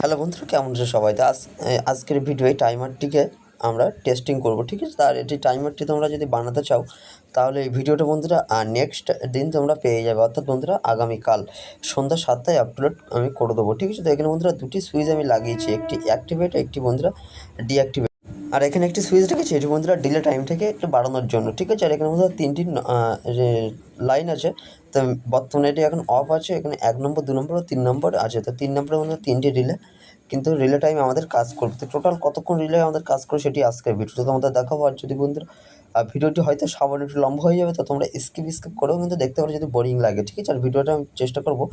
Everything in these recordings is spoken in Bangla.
হ্যালো বন্ধুরা, কেমন আছে সবাই? তো আজকের ভিডিও এই টাইমারটিকে আমরা টেস্টিং করব, ঠিক আছে? আর এটি টাইমারটি তোমরা যদি বানাতে চাও তাহলে এই ভিডিওটা বন্ধুরা নেক্সট দিন তোমরা পেয়ে যাবে, অর্থাৎ বন্ধুরা আগামীকাল সন্ধ্যা 7টায় আপলোড আমি করে দেবো, ঠিক আছে? তো এখানে বন্ধুরা দুটি সুইচ আমি লাগিয়েছি, একটি অ্যাক্টিভেট, একটি বন্ধুরা ডিঅ্যাক্টিভেট। আর এখানে একটি সুইচ রেখেছি, এটি বন্ধুরা ডিলে টাইমটাকে একটু বাড়ানোর জন্য, ঠিক আছে? আর এখানে বন্ধুরা তিনটি লাইন আছে। তো বর্তমানে এটি এখন অফ আছে। এখানে 1 নম্বর, 2 নম্বর ও 3 নম্বর আছে। তো 3 নম্বরে বন্ধুরা 3টি রিলে, কিন্তু রিলে টাইম আমাদের কাজ করবে। তো টোটাল কতক্ষণ রিলে আমাদের কাজ করে সেটি আজকের ভিডিওতে তোমাদের দেখাবো। আর যদি বন্ধুরা ভিডিওটি হয়তো সামান্য একটু লম্বা হয়ে যাবে, তো তোমরা স্কিপ করেও কিন্তু দেখতে পারো যদি বোরিং লাগে, ঠিক আছে? আর ভিডিওটা আমি চেষ্টা করবো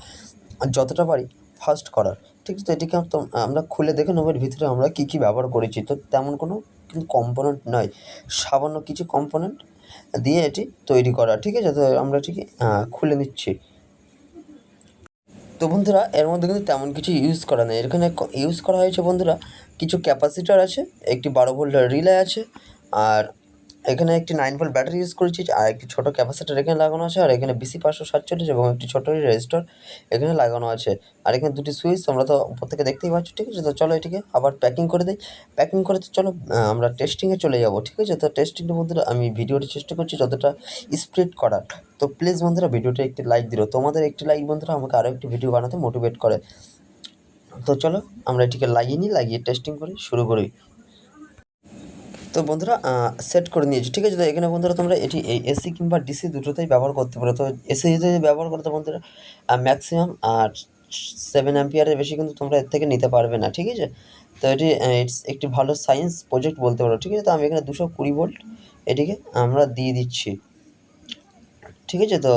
যতটা পারি ফাস্ট করার, ঠিক আছে? তো এটিকে আমরা খুলে দেখে নেবো এর ভিতরে আমরা কী কী ব্যবহার করেছি। তো তেমন কোনো কিন্তু কম্পোনেন্ট নয়, সামান্য কিছু কম্পোনেন্ট দিয়ে এটি তৈরি করা, ঠিক আছে? তো আমরা এটিকে খুলে নিচ্ছি। তো বন্ধুরা এর মধ্যে কিন্তু তেমন কিছু ইউজ করা নেই। এখানে ইউজ করা হয়েছে বন্ধুরা কিছু ক্যাপাসিটার আছে, একটি 12 ভোল্টের রিলে আছে, আর এখানে একটি 9 ভোল্ট ব্যাটারি ইউজ করেছি, আর একটি ছোটো ক্যাপাসিটার এখানে লাগানো আছে, আর এখানে BC 547 এবং একটি ছোটো রেজিস্টার এখানে লাগানো আছে, আর এখানে দুটি সুইচ তোমরা তো উপর থেকে দেখতেই পাচ্ছ, ঠিক আছে? তো চলো এটিকে আবার প্যাকিং করে দিই। প্যাকিং করে তো চলো আমরা টেস্টিংয়ে চলে যাব, ঠিক আছে? তো টেস্টিংটা বন্ধুরা আমি ভিডিওটি চেষ্টা করছি যতটা স্প্রেড করার। তো প্লিজ বন্ধুরা ভিডিওটা একটি লাইক দিও, তোমাদের একটি লাইক বন্ধুরা আমাকে আরও একটি ভিডিও বানাতে মোটিভেট করে। তো চলো আমরা এটিকে লাগিয়ে টেস্টিং করি, শুরু করি। তো বন্ধুরা সেট করে নিয়েছি, ঠিক আছে? তো এখানে বন্ধুরা তোমরা এটি এই এসি কিংবা ডিসি দুটোতেই ব্যবহার করতে পারো। তো এসি যদি ব্যবহার করতে বন্ধুরা ম্যাক্সিমাম 7 অ্যাম্পিয়ারের বেশি কিন্তু তোমরা এর থেকে নিতে পারবে না, ঠিক আছে? তো এটি একটি ভালো সায়েন্স প্রজেক্ট বলতে পারো, ঠিক আছে? তো আমি এখানে 220 ভোল্ট এটিকে আমরা দিয়ে দিচ্ছি, ঠিক আছে? তো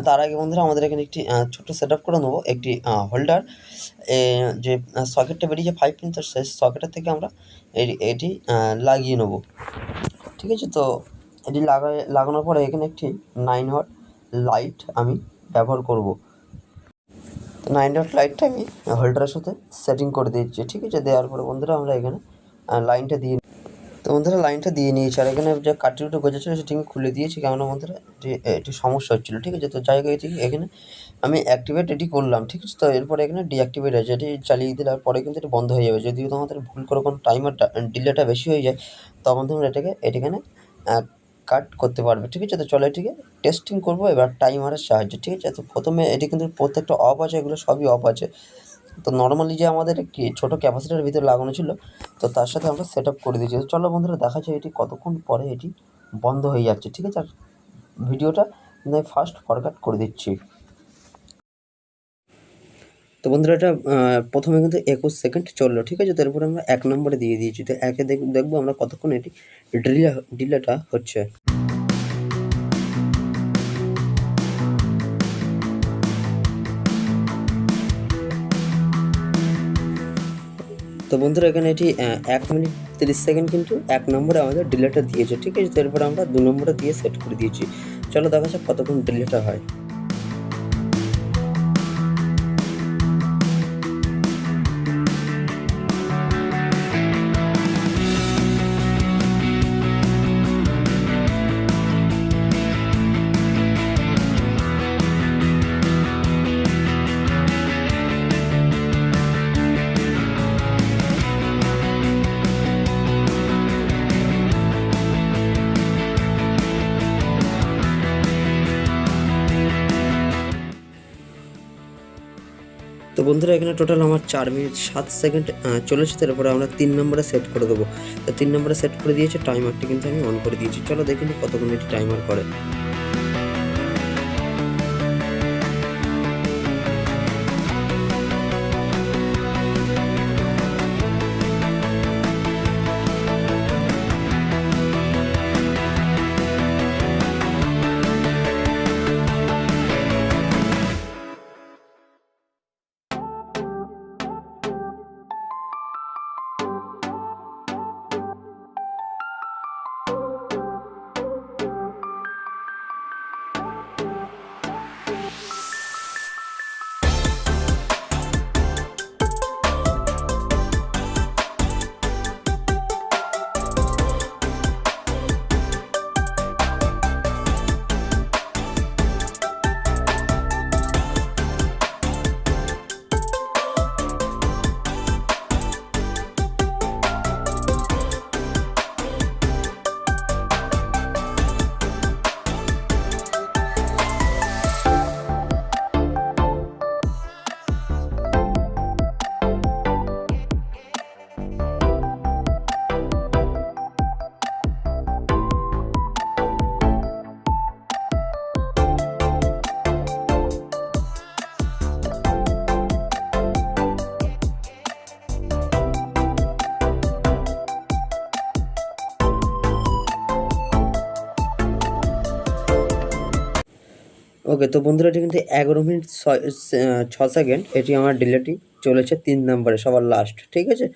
তার আগে বন্ধুরা আমাদের এখানে একটি ছোট্ট সেট আপ করে নেবো, একটি হোল্ডার যে সকেটটা বেরিয়েছে 5 পিন, তো সেই সকেটের থেকে আমরা এটি লাগিয়ে নেবো, ঠিক আছে? তো এটি লাগানোর পরে এখানে একটি 9 ওয়াট লাইট আমি ব্যবহার করব। তো 9 ওয়াট লাইটটা আমি হোল্ডারের সাথে সেটিং করে দিচ্ছি, ঠিক আছে? দেওয়ার পরে বন্ধুরা আমরা এখানে লাইনটা দিয়ে, তো বন্ধুরা লাইনটা দিয়ে নিয়েছি, আর এখানে যে কাটিটা গোজা ছিল সেটি আমি খুলে দিয়েছি, কেননা বন্ধুরা এটি সমস্যা হচ্ছিলো, ঠিক আছে? তো জায়গায় এটি এখানে আমি অ্যাক্টিভেট এটি করলাম, ঠিক আছে? তো এরপরে এখানে ডিঅ্যাক্টিভেট আছে, এটি চালিয়ে দেওয়ার পরে কিন্তু এটি বন্ধ হয়ে যাবে। যদিও তোমাদের ভুল করে কোনো টাইমারটা ডিলেটা বেশি হয়ে যায়, তখন তোমরা এটিখানে কাট করতে পারবে, ঠিক আছে? তো চলো এটিকে টেস্টিং করবো এবার টাইমারের সাহায্যে, ঠিক আছে? তো প্রথমে এটি কিন্তু প্রত্যেকটা অফ আছে, এগুলো সবই অফ আছে। তো নর্মালি যে আমাদের একটি ছোটো ক্যাপাসিটার ভিতরে লাগানো ছিল, তো তার সাথে আমরা সেট আপ করে দিয়েছি। তো চলো বন্ধুরা দেখা যায় এটি কতক্ষণ পরে এটি বন্ধ হয়ে যাচ্ছে, ঠিক আছে? আর ভিডিওটা আমি ফাস্ট ফরওয়ার্ড করে দিচ্ছি। তো বন্ধুরা এটা প্রথমে কিন্তু 21 সেকেন্ড চললো, ঠিক আছে? তারপরে আমরা 1 নম্বরে দিয়ে দিয়েছি। তো একে দেখবো আমরা কতক্ষণ এটি ডিলেটা হচ্ছে। তো বন্ধুরা এখানে এটি 1 মিনিট 30 সেকেন্ড কিন্তু 1 নম্বরে আমাদের ডিলেটা দিয়েছে, ঠিক আছে? তো এরপরে আমরা 2 নম্বরে দিয়ে সেট করে দিয়েছি। চলো দেখা যাক কতক্ষণ ডিলেটা হয়। তো বন্ধুরা এখানে টোটাল আমার 4 মিনিট 7 সেকেন্ড চলেছে। তারপরে আমরা 3 নম্বরে সেট করে দেবো। তো 3 নম্বরে সেট করে দিয়েছে, টাইমারটি কিন্তু আমি অন করে দিয়েছি। চলো দেখে নিই কতক্ষণ এটি টাইমার করে। ওকে, তো বন্ধুরা এটি কিন্তু 11 মিনিট 6 সেকেন্ড এটি আমার ডিলেটি চলেছে 3 নম্বরে সবার লাস্ট, ঠিক আছে?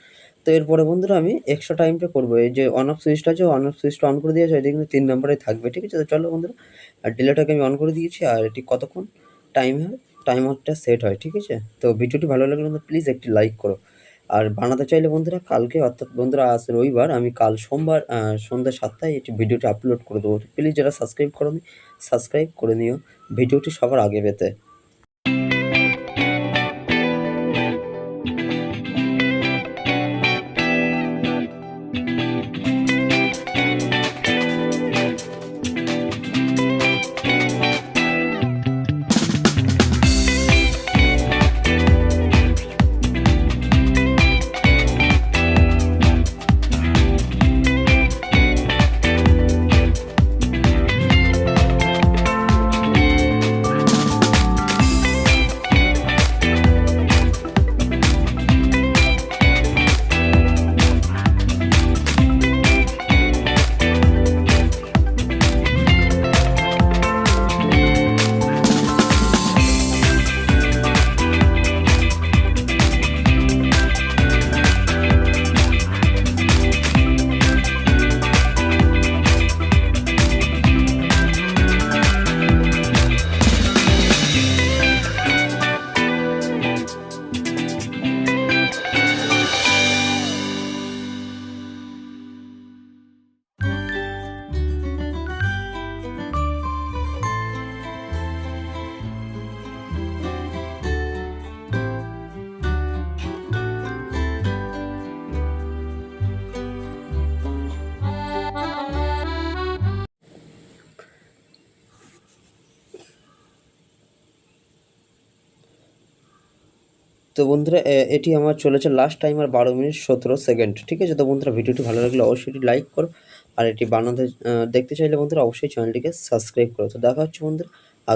তো এরপরে বন্ধুরা আমি এক্সট্রা টাইমটা করবো, এই যে অন অফ সুইচটা আছে অন অফ সুইচটা অন করে দিয়েছে, এটি কিন্তু 3 নম্বরে থাকবে, ঠিক আছে? তো চলো বন্ধুরা, আর ডিলেটাকে আমি অন করে দিয়েছি, আর এটি কতক্ষণ টাইম হয় টাইমারটা সেট হয়, ঠিক আছে? তো ভিডিওটি ভালো লাগলে বন্ধুরা প্লিজ একটি লাইক করো। আর বানাতে চাইলে বন্ধুরা কালকে, অর্থাৎ বন্ধুরা আজ রবিবার, আমি কাল সোমবার সন্ধ্যা 7টায় এটি ভিডিওটি আপলোড করে দেবো। প্লিজ যারা সাবস্ক্রাইব করোনি সাবস্ক্রাইব করে নিও ভিডিওটি সবার আগে পেতে। তো বন্ধুরা এটি আমার চলেছে লাস্ট টাইম আর 12 মিনিট 17 সেকেন্ড, ঠিক আছে? তো বন্ধুরা ভিডিওটি ভালো লাগলে অবশ্যই এটি লাইক করো, আর এটি বানাতে দেখতে চাইলে বন্ধুরা অবশ্যই চ্যানেলটিকে সাবস্ক্রাইব করো। তো দেখা হচ্ছে বন্ধুরা